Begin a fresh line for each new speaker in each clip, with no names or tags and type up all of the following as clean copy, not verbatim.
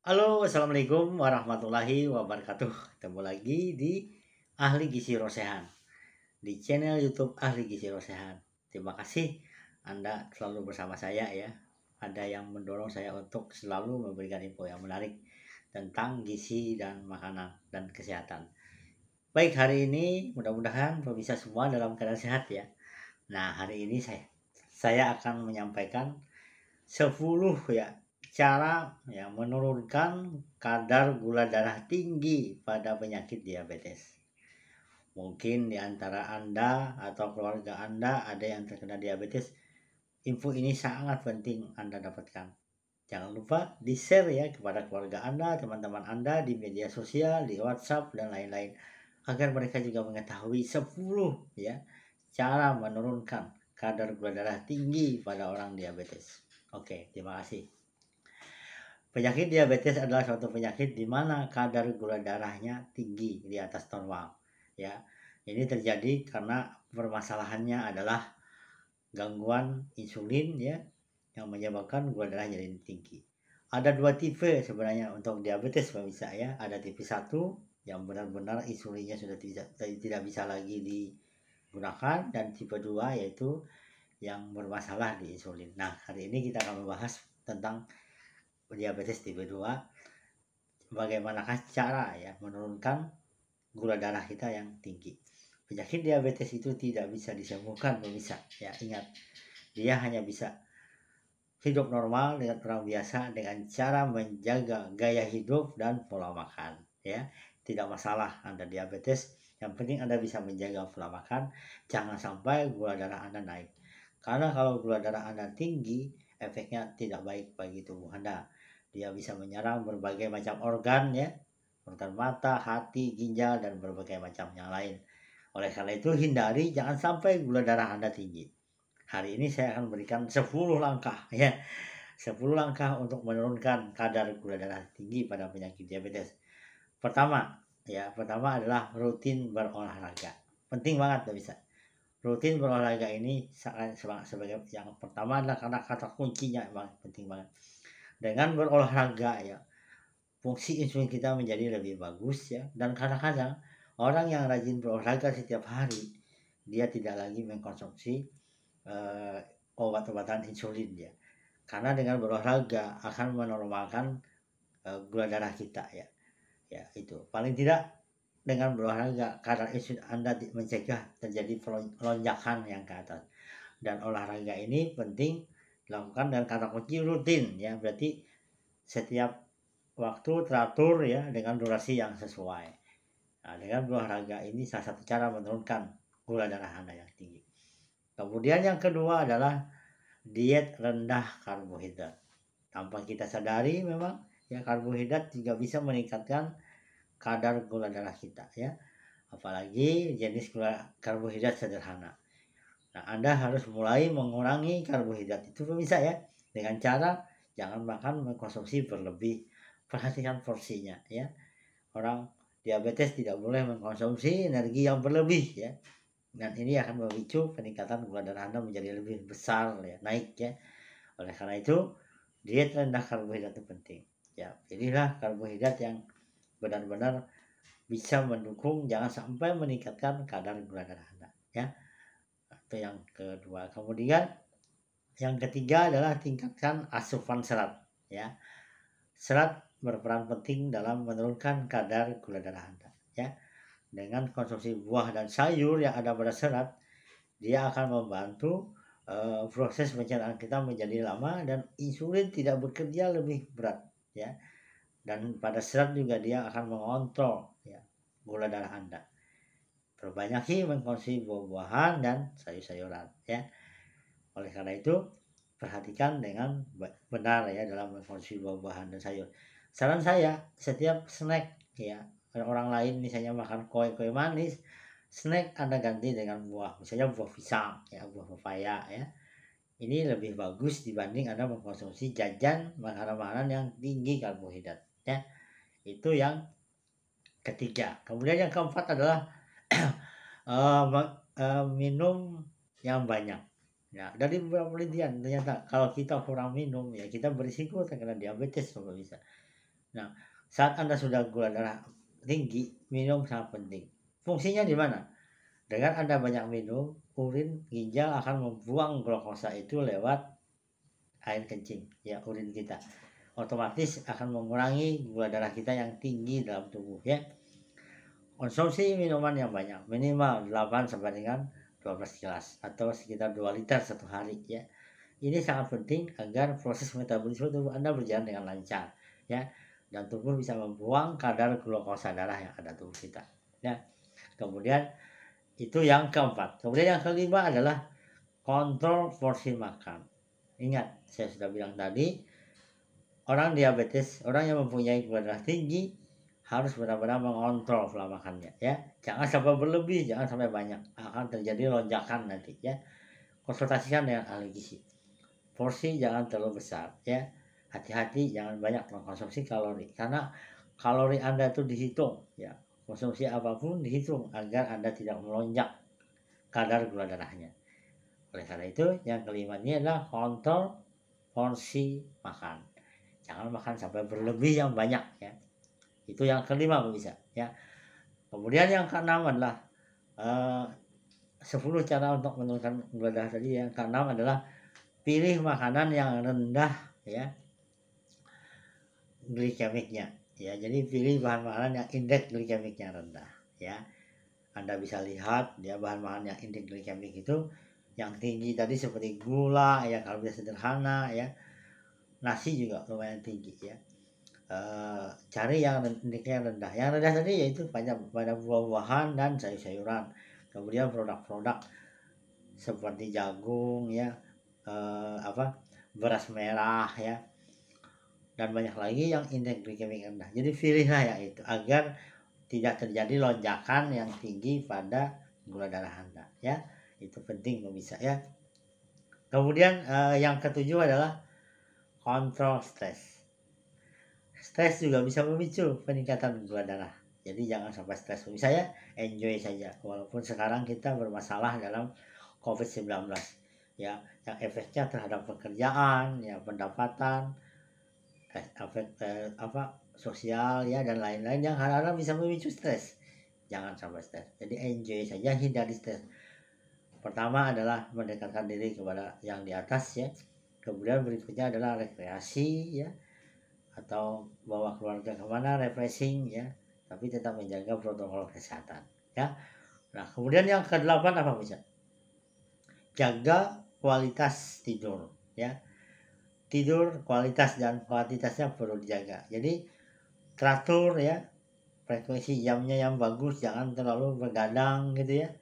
Halo, assalamualaikum warahmatullahi wabarakatuh. Ketemu lagi di Ahli Gizi Rosehan di channel YouTube Ahli Gizi Rosehan. Terima kasih Anda selalu bersama saya ya. Ada yang mendorong saya untuk selalu memberikan info yang menarik tentang gizi dan makanan dan kesehatan. Baik, hari ini mudah-mudahan pemirsa semua dalam keadaan sehat ya. Nah, hari ini saya akan menyampaikan 10 ya cara yang menurunkan kadar gula darah tinggi pada penyakit diabetes. Mungkin di antara Anda atau keluarga Anda ada yang terkena diabetes. Info ini sangat penting Anda dapatkan. Jangan lupa di-share ya kepada keluarga Anda, teman-teman Anda di media sosial, di WhatsApp dan lain-lain agar mereka juga mengetahui 10 ya cara menurunkan kadar gula darah tinggi pada orang diabetes. Oke, terima kasih. Penyakit diabetes adalah suatu penyakit di mana kadar gula darahnya tinggi di atas normal. Ya, ini terjadi karena permasalahannya adalah gangguan insulin ya yang menyebabkan gula darah jadi tinggi. Ada dua tipe sebenarnya untuk diabetes pemirsa ya. Ada tipe 1 yang benar-benar insulinnya sudah tidak bisa lagi digunakan, dan tipe 2 yaitu yang bermasalah di insulin. Nah, hari ini kita akan membahas tentang diabetes tipe 2, bagaimanakah cara ya menurunkan gula darah kita yang tinggi. Penyakit diabetes itu tidak bisa disembuhkan pemirsa ya, ingat, dia hanya bisa hidup normal dengan orang biasa dengan cara menjaga gaya hidup dan pola makan ya. Tidak masalah Anda diabetes, yang penting Anda bisa menjaga pola makan, jangan sampai gula darah Anda naik, karena kalau gula darah Anda tinggi efeknya tidak baik bagi tubuh Anda. Dia bisa menyerang berbagai macam organ ya, organ mata, hati, ginjal, dan berbagai macam yang lain. Oleh karena itu hindari jangan sampai gula darah Anda tinggi. Hari ini saya akan berikan 10 langkah ya. 10 langkah untuk menurunkan kadar gula darah tinggi pada penyakit diabetes. Pertama adalah rutin berolahraga. Penting banget bisa. Rutin berolahraga ini sebagai yang pertama adalah karena kata kuncinya emang penting banget. Dengan berolahraga ya, fungsi insulin kita menjadi lebih bagus ya, dan kadang-kadang orang yang rajin berolahraga setiap hari dia tidak lagi mengkonsumsi eh, obat-obatan insulin ya, karena dengan berolahraga akan menormalkan gula darah kita ya. Ya, itu paling tidak dengan berolahraga kadar insulin Anda mencegah terjadi lonjakan yang ke atas. Dan olahraga ini penting dilakukan dengan kata kunci rutin ya, berarti setiap waktu teratur ya dengan durasi yang sesuai. Nah, dengan berolahraga ini salah satu cara menurunkan gula darah Anda yang tinggi. Kemudian yang kedua adalah diet rendah karbohidrat. Tanpa kita sadari memang ya, karbohidrat juga bisa meningkatkan kadar gula darah kita ya. Apalagi jenis karbohidrat sederhana. Nah, Anda harus mulai mengurangi karbohidrat itu bisa ya, dengan cara jangan makan mengkonsumsi berlebih. Perhatikan porsinya ya. Orang diabetes tidak boleh mengkonsumsi energi yang berlebih ya. Dan ini akan memicu peningkatan gula darah Anda menjadi lebih besar ya, naik ya. Oleh karena itu, diet rendah karbohidrat itu penting. Ya, pilihlah karbohidrat yang benar-benar bisa mendukung, jangan sampai meningkatkan kadar gula darah Anda ya. Itu yang kedua. Kemudian yang ketiga adalah tingkatkan asupan serat ya. Serat berperan penting dalam menurunkan kadar gula darah Anda ya. Dengan konsumsi buah dan sayur yang ada pada serat, dia akan membantu proses pencernaan kita menjadi lama dan insulin tidak bekerja lebih berat ya. Dan pada serat juga dia akan mengontrol ya gula darah Anda. Perbanyaki mengkonsumsi buah-buahan dan sayur-sayuran ya. Oleh karena itu perhatikan dengan benar ya dalam mengkonsumsi buah-buahan dan sayur. Saran saya, setiap snack ya, orang lain misalnya makan kue-kue manis, snack Anda ganti dengan buah, misalnya buah pisang ya, buah pepaya ya. Ini lebih bagus dibanding Anda mengkonsumsi jajan makanan-makanan yang tinggi karbohidrat ya. Itu yang ketiga. Kemudian yang keempat adalah minum yang banyak. Ya, dari beberapa penelitian ternyata kalau kita kurang minum ya kita berisiko terkena diabetes kalau bisa. Nah, saat Anda sudah gula darah tinggi, minum sangat penting. Fungsinya di mana? Dengan Anda banyak minum, urin ginjal akan membuang glukosa itu lewat air kencing, ya urin kita. Otomatis akan mengurangi gula darah kita yang tinggi dalam tubuh, ya. Konsumsi minuman yang banyak, minimal 8 sampai dengan 12 gelas atau sekitar 2 liter satu hari, ya. Ini sangat penting agar proses metabolisme tubuh Anda berjalan dengan lancar, ya. Dan tubuh bisa membuang kadar glukosa darah yang ada tubuh kita, ya. Kemudian itu yang keempat. Kemudian yang kelima adalah kontrol porsi makan. Ingat, saya sudah bilang tadi, orang diabetes, orang yang mempunyai gula darah tinggi harus benar-benar mengontrol pola makannya, ya. Jangan sampai berlebih, jangan sampai banyak, akan terjadi lonjakan nanti, ya. Konsultasikan dengan ahli gizi. Porsi jangan terlalu besar, ya. Hati-hati jangan banyak mengkonsumsi kalori, karena kalori Anda itu dihitung, ya. Konsumsi apapun dihitung agar Anda tidak melonjak kadar gula darahnya. Oleh karena itu, yang kelima ini adalah kontrol porsi makan. Jangan makan sampai berlebih yang banyak, ya. Itu yang kelima bisa, ya. Kemudian yang keenam adalah 10 cara untuk menurunkan gula darah tadi. Yang keenam adalah pilih makanan yang rendah, ya, glikemiknya, ya. Jadi pilih bahan makanan yang indeks glikemiknya rendah, ya. Anda bisa lihat dia bahan makanan yang indeks glikemik itu yang tinggi tadi seperti gula, ya, kalau bisa sederhana, ya. Nasi juga lumayan tinggi, ya. Cari yang indeksnya rendah. Yang rendah tadi yaitu pada buah-buahan dan sayur-sayuran. Kemudian produk-produk seperti jagung, ya, beras merah, ya, dan banyak lagi yang indeks glikemik rendah. Jadi pilihlah yang itu agar tidak terjadi lonjakan yang tinggi pada gula darah Anda, ya. Itu penting pemirsa, ya. Kemudian yang ketujuh adalah kontrol stres. Stres juga bisa memicu peningkatan gula darah. Jadi jangan sampai stres. Misalnya enjoy saja. Walaupun sekarang kita bermasalah dalam COVID-19. Ya, yang efeknya terhadap pekerjaan, ya, pendapatan, efek sosial, ya, dan lain-lain yang kadang-kadang bisa memicu stres. Jangan sampai stres. Jadi enjoy saja, hindari stres. Pertama adalah mendekatkan diri kepada yang di atas, ya. Kemudian berikutnya adalah rekreasi, ya, atau bawa keluarga kemana refreshing, ya, tapi tetap menjaga protokol kesehatan, ya. Nah, kemudian yang kedelapan apa bisa? Jaga kualitas tidur, ya. Tidur kualitas dan kuantitasnya perlu dijaga. Jadi teratur, ya, frekuensi jamnya yang bagus, jangan terlalu begadang gitu, ya.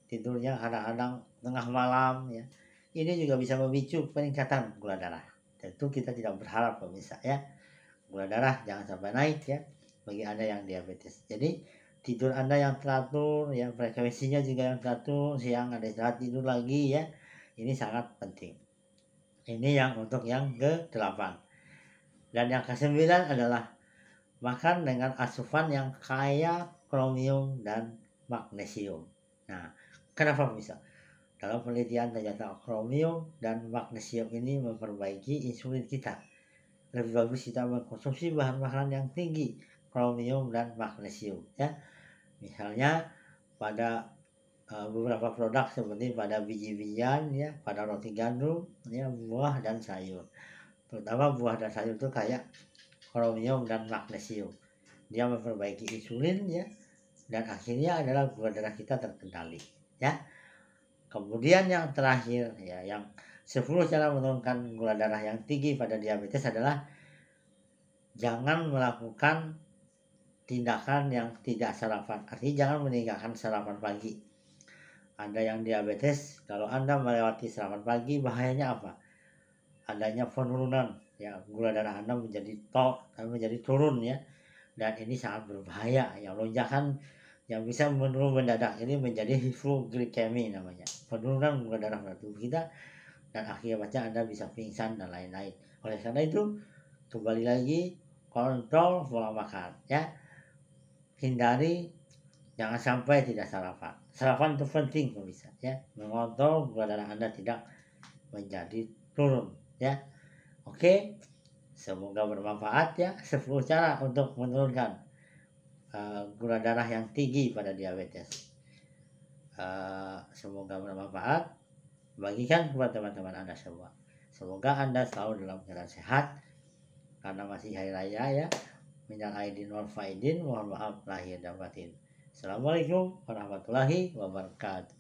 Tidurnya kadang-kadang tengah malam, ya. Ini juga bisa memicu peningkatan gula darah. Tentu kita tidak berharap pemirsa, ya. Gula darah jangan sampai naik, ya, bagi Anda yang diabetes. Jadi tidur Anda yang teratur, ya, frekuensinya juga yang teratur, siang ada istirahat tidur lagi, ya. Ini sangat penting. Ini yang untuk yang ke-8. Dan yang ke-9 adalah makan dengan asupan yang kaya kromium dan magnesium. Nah, kenapa bisa? Dalam penelitian ternyata kromium dan magnesium ini memperbaiki insulin kita. Lebih bagus kita mengkonsumsi bahan makanan yang tinggi kromium dan magnesium, ya. Misalnya pada beberapa produk seperti pada biji-bijian, ya, pada roti gandum, ya, buah dan sayur. Terutama buah dan sayur itu kayak kromium dan magnesium. Dia memperbaiki insulin, ya, dan akhirnya adalah gula darah kita terkendali, ya. Kemudian yang terakhir, ya, yang 10 cara menurunkan gula darah yang tinggi pada diabetes adalah jangan melakukan tindakan yang tidak sarapan. Artinya jangan meninggalkan sarapan pagi. Anda yang diabetes, kalau Anda melewati sarapan pagi, bahayanya apa? Adanya penurunan, ya, gula darah Anda menjadi turun, ya. Dan ini sangat berbahaya, ya, lonjakan yang bisa menurun mendadak ini menjadi hipoglikemi namanya. Penurunan gula darah pada tubuh kita dan akibatnya Anda bisa pingsan dan lain-lain. Oleh karena itu, kembali lagi kontrol pola makan, ya. Hindari jangan sampai tidak sarapan. Sarapan itu penting pemirsa, ya. Mengontrol gula darah Anda tidak menjadi turun, ya. Oke, Semoga bermanfaat ya, 10 cara untuk menurunkan gula darah yang tinggi pada diabetes. Semoga bermanfaat, bagikan kepada teman-teman Anda semua. Semoga Anda selalu dalam keadaan sehat, karena masih hari raya ya. Minal aidin wal faidin, mohon maaf lahir dan batin. Assalamualaikum warahmatullahi wabarakatuh.